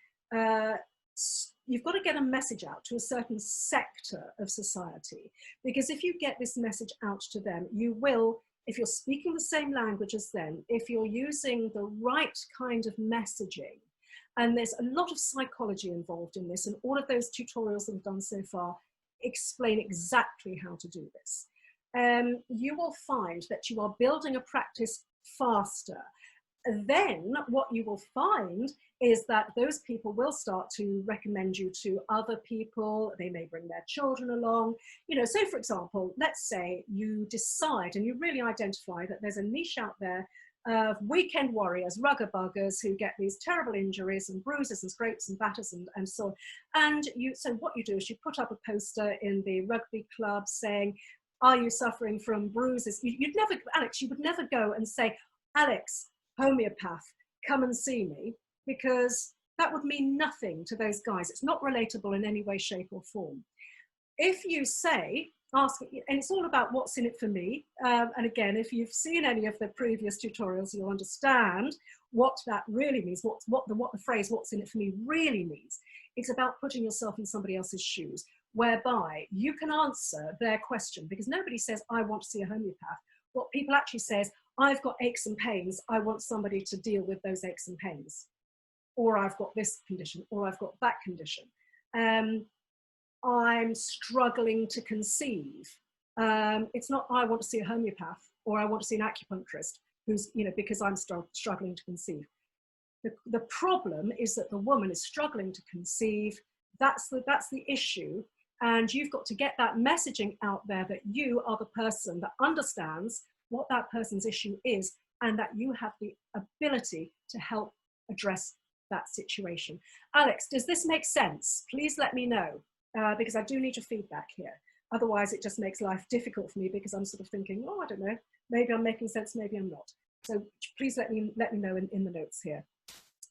you've got to get a message out to a certain sector of society, because if you get this message out to them, you will, if you're speaking the same language as them, if you're using the right kind of messaging, and there's a lot of psychology involved in this, and all of those tutorials that I've done so far explain exactly how to do this. You will find that you are building a practice faster. Then what you will find is that those people will start to recommend you to other people. They may bring their children along. You know, so for example, let's say you decide and you really identify that there's a niche out there of weekend warriors, rugger buggers who get these terrible injuries and bruises and scrapes and batters and so on. And so what you do is you put up a poster in the rugby club saying, are you suffering from bruises? You'd never, Alex, you would never go and say, Alex, homeopath, come and see me, because that would mean nothing to those guys. It's not relatable in any way, shape or form. If you say, ask, and it's all about what's in it for me. And again, if you've seen any of the previous tutorials, you'll understand what that really means, what the phrase what's in it for me really means. It's about putting yourself in somebody else's shoes, whereby you can answer their question, because nobody says, I want to see a homeopath. What people actually say is, I've got aches and pains, I want somebody to deal with those aches and pains. Or I've got this condition, or I've got that condition. I'm struggling to conceive. It's not, I want to see a homeopath, or I want to see an acupuncturist who's, you know, because I'm struggling to conceive. The problem is that the woman is struggling to conceive. That's the issue. And you've got to get that messaging out there that you are the person that understands what that person's issue is, and that you have the ability to help address that situation. Alex, does this make sense? Please let me know, because I do need your feedback here. Otherwise, it just makes life difficult for me, because I'm sort of thinking, oh, I don't know, maybe I'm making sense, maybe I'm not. So please let me know in the notes here.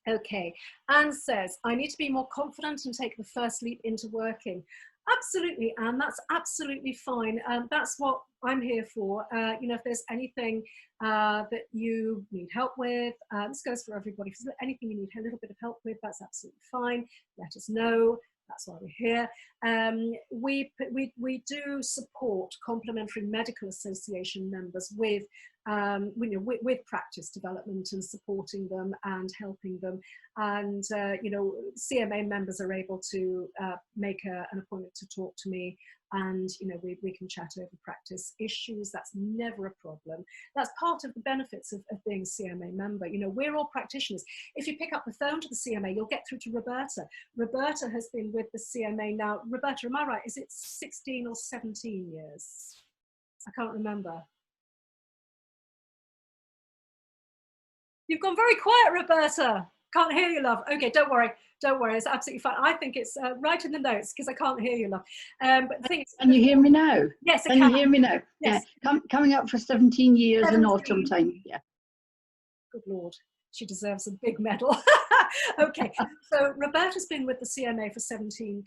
Okay, Anne says, I need to be more confident and take the first leap into working. Absolutely, Anne, that's absolutely fine. That's what I'm here for. You know, if there's anything that you need help with, this goes for everybody. If there's anything you need a little bit of help with, that's absolutely fine. Let us know. That's why we're here. We do support Complementary Medical Association members with with practice development and supporting them and helping them. And, CMA members are able to make an appointment to talk to me, and, we can chat over practice issues. That's never a problem. That's part of the benefits of being a CMA member. We're all practitioners. If you pick up the phone to the CMA, you'll get through to Roberta. Roberta has been with the CMA now. Roberta, am I right? Is it 16 or 17 years? I can't remember. You've gone very quiet, Roberta. Can't hear you, love. Okay, don't worry. Don't worry. It's absolutely fine. I think it's right in the notes because I can't hear you, love. But the thing is, can you hear me now? Yes, I can. You hear me now? Yes. Yeah. Coming up for 17 years 17. in autumn time. Yeah. Good Lord. She deserves a big medal. Okay, so Roberta's been with the CMA for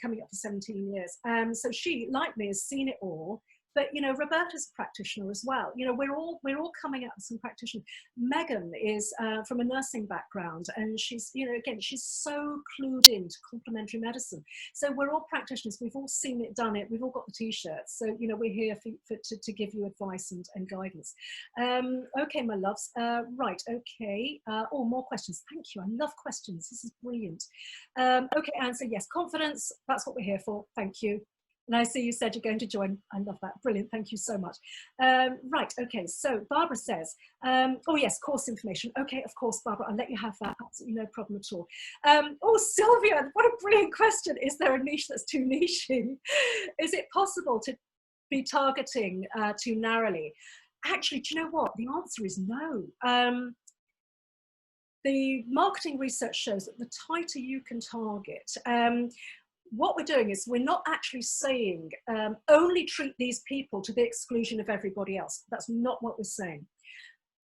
coming up for 17 years. So she, like me, has seen it all. But Roberta's a practitioner as well. We're all coming out with some practitioners. Megan is from a nursing background, and she's, again, she's so clued into complementary medicine. So we're all practitioners. We've all seen it, done it. We've all got the t-shirts. So we're here to give you advice and guidance. Okay, my loves. Right. Okay. More questions. Thank you. I love questions. This is brilliant. Okay, Anne. So yes, confidence. That's what we're here for. Thank you. And I see you said you're going to join. I love that. Brilliant. Thank you so much. Right. Okay. So Barbara says, oh yes, course information. Okay. Of course, Barbara, I'll let you have that. Absolutely no problem at all. Oh, Sylvia, what a brilliant question. Is there a niche that's too nichey? Is it possible to be targeting too narrowly? Actually, do you know what? The answer is no. The marketing research shows that the tighter you can target, what we're doing is we're not actually saying only treat these people to the exclusion of everybody else. That's not what we're saying.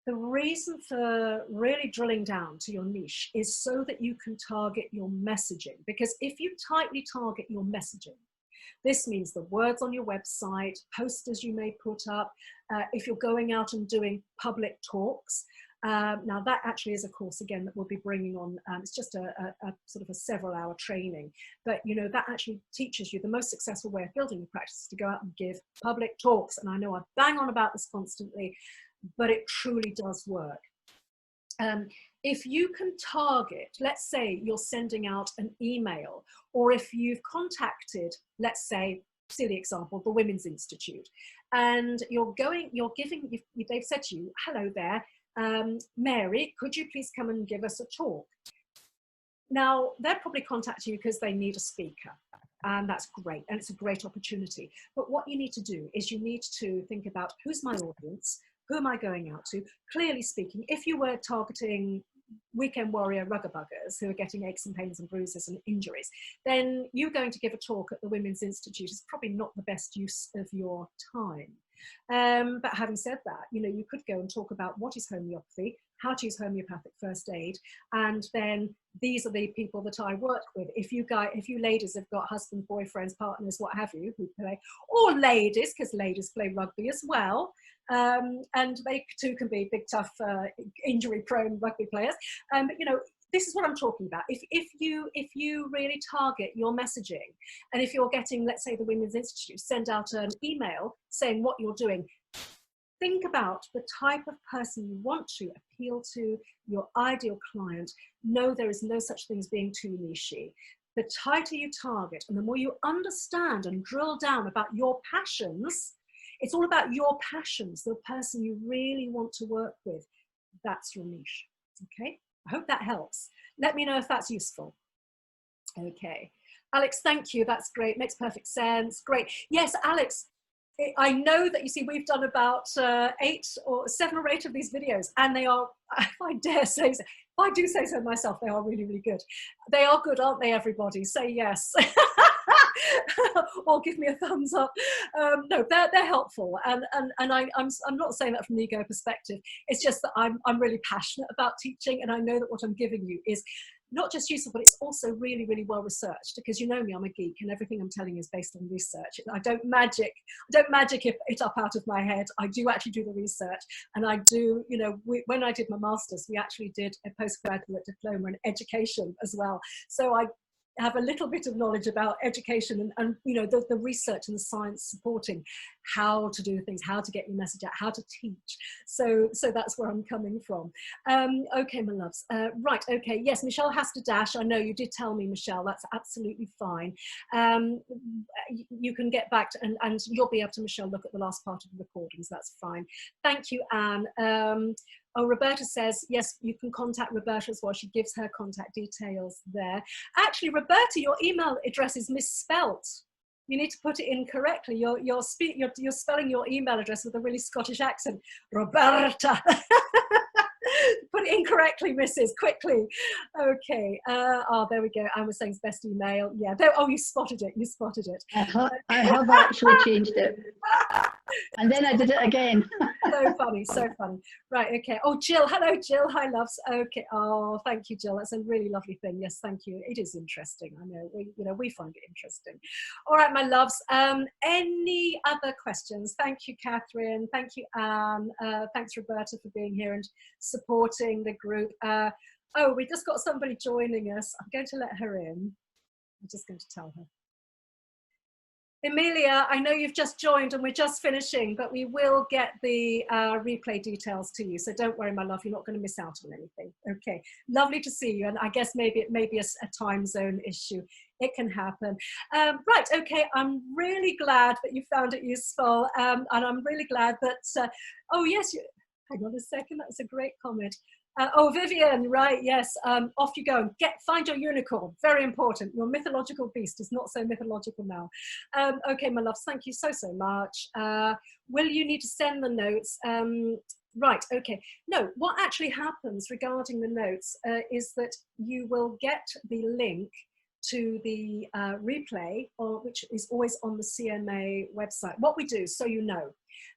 The reason for really drilling down to your niche is so that you can target your messaging. Because if you tightly target your messaging, this means the words on your website, posters you may put up, if you're going out and doing public talks. Now that actually is a course again that we'll be bringing on. It's just a sort of a several-hour training, but that actually teaches you the most successful way of building your practice is to go out and give public talks. And I know I bang on about this constantly, but it truly does work. If you can target, let's say you're sending out an email, or if you've contacted, let's say, silly example, the Women's Institute, and they've said to you, hello there, Mary, could you please come and give us a talk? Now, they'll probably contact you because they need a speaker, and that's great, and it's a great opportunity. But what you need to do is you need to think about who's my audience, who am I going out to? Clearly speaking, if you were targeting weekend warrior ruggerbuggers who are getting aches and pains and bruises and injuries, then you going to give a talk at the Women's Institute is probably not the best use of your time. But having said that, you could go and talk about what is homeopathy, how to use homeopathic first aid, and then these are the people that I work with. If you ladies have got husbands, boyfriends, partners, what have you, who play, or ladies, because ladies play rugby as well, and they too can be big, tough, injury-prone rugby players. But this is what I'm talking about. If you really target your messaging, and if you're getting, let's say, the Women's Institute, send out an email saying what you're doing, think about the type of person you want to appeal to, your ideal client. No, there is no such thing as being too nichey. The tighter you target and the more you understand and drill down about your passions, it's all about your passions, the person you really want to work with. That's your niche. Okay? I hope that helps. Let me know if that's useful. Okay. Alex, thank you. That's great. Makes perfect sense. Great. Yes, Alex, I know that, you see, we've done about 7 or 8 of these videos, and they are, if I dare say so, if I do say so myself, they are really, really good. They are good, aren't they, everybody? Say yes. Or give me a thumbs up. No, they're helpful, and I'm not saying that from an ego perspective. It's just that I'm really passionate about teaching, and I know that what I'm giving you is not just useful, but it's also really, really well researched, because you know me, I'm a geek, and everything I'm telling you is based on research. I don't magic it up out of my head. I do actually do the research, and I do, when I did my master's, we actually did a postgraduate diploma in education as well. So I have a little bit of knowledge about education and you know, the research and the science supporting how to do things, how to get your message out, how to teach. So that's where I'm coming from. Okay, my loves. Right, okay, yes, Michelle has to dash. I know you did tell me, Michelle, that's absolutely fine. You can get back to, and you'll be able to, Michelle, look at the last part of the recordings, that's fine. Thank you, Anne. Oh, Roberta says, yes, you can contact Roberta as well. She gives her contact details there. Actually, Roberta, your email address is misspelt. You need to put it in correctly. You're spelling your email address with a really Scottish accent. Roberta. Put it incorrectly, Mrs. Quickly. Okay. Oh, there we go. I was saying best email. Yeah. There, oh, you spotted it. You spotted it. I have actually changed it. And then I did it again. So funny, so funny. Right, okay. Oh, Jill, hello, Jill. Hi, loves. Okay. Oh, thank you, Jill. That's a really lovely thing. Yes, thank you. It is interesting. I know. We find it interesting. All right, my loves. Any other questions? Thank you, Catherine. Thank you, Anne. Thanks, Roberta, for being here and supporting the group. Oh, we just got somebody joining us. I'm going to let her in. I'm just going to tell her. Emilia, I know you've just joined and we're just finishing, but we will get the replay details to you. So don't worry, my love, you're not going to miss out on anything. Okay, lovely to see you. And I guess maybe it may be a time zone issue. It can happen. Right, okay, I'm really glad that you found it useful. And I'm really glad that, oh yes, hang on a second, that's a great comment. Oh, Vivian, right, yes, off you go. Find your unicorn, very important. Your mythological beast is not so mythological now. Okay, my loves, thank you so much. Will you need to send the notes? Right, okay. No, what actually happens regarding the notes is that you will get the link to the replay, which is always on the CMA website. What we do, so you know,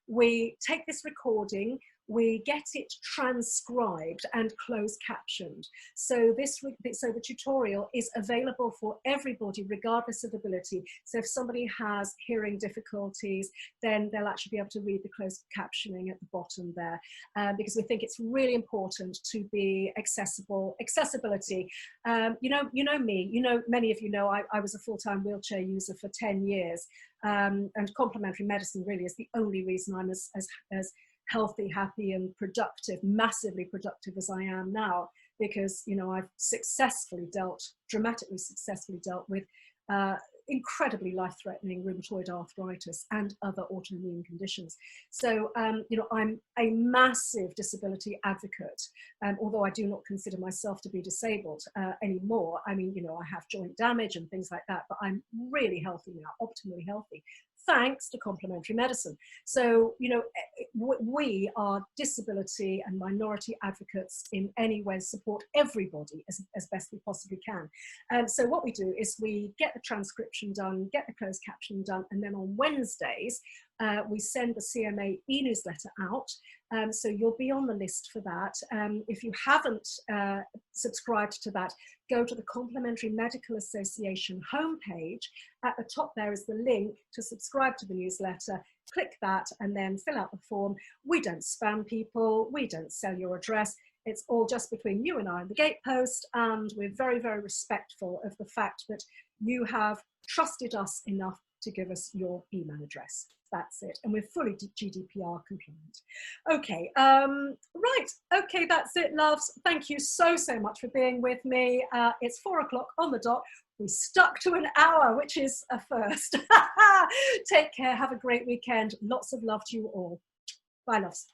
we take this recording, we get it transcribed and closed captioned. So the tutorial is available for everybody regardless of ability. So if somebody has hearing difficulties, then they'll actually be able to read the closed captioning at the bottom there, because we think it's really important to be accessible. Accessibility, you know me, many of you know I was a full-time wheelchair user for 10 years, and complementary medicine really is the only reason I'm as healthy, happy and productive, massively productive as I am now, because I've dramatically successfully dealt with incredibly life-threatening rheumatoid arthritis and other autoimmune conditions. So I'm a massive disability advocate, although I do not consider myself to be disabled anymore. I mean, I have joint damage and things like that, but I'm really healthy now, optimally healthy, thanks to complementary medicine. So, we are disability and minority advocates in any way, support everybody as best we possibly can. And so what we do is we get the transcription done, get the closed caption done, and then on Wednesdays, we send the CMA e-newsletter out. So you'll be on the list for that. If you haven't subscribed to that, go to the Complementary Medical Association homepage. At the top there is the link to subscribe to the newsletter. Click that and then fill out the form. We don't spam people. We don't sell your address. It's all just between you and I and the gatepost, and we're very, very respectful of the fact that you have trusted us enough to give us your email address. That's it. And we're fully GDPR compliant. Okay, right. Okay, that's it, loves. Thank you so much for being with me. It's 4 o'clock on the dot. We stuck to an hour, which is a first. Take care. Have a great weekend. Lots of love to you all. Bye, loves.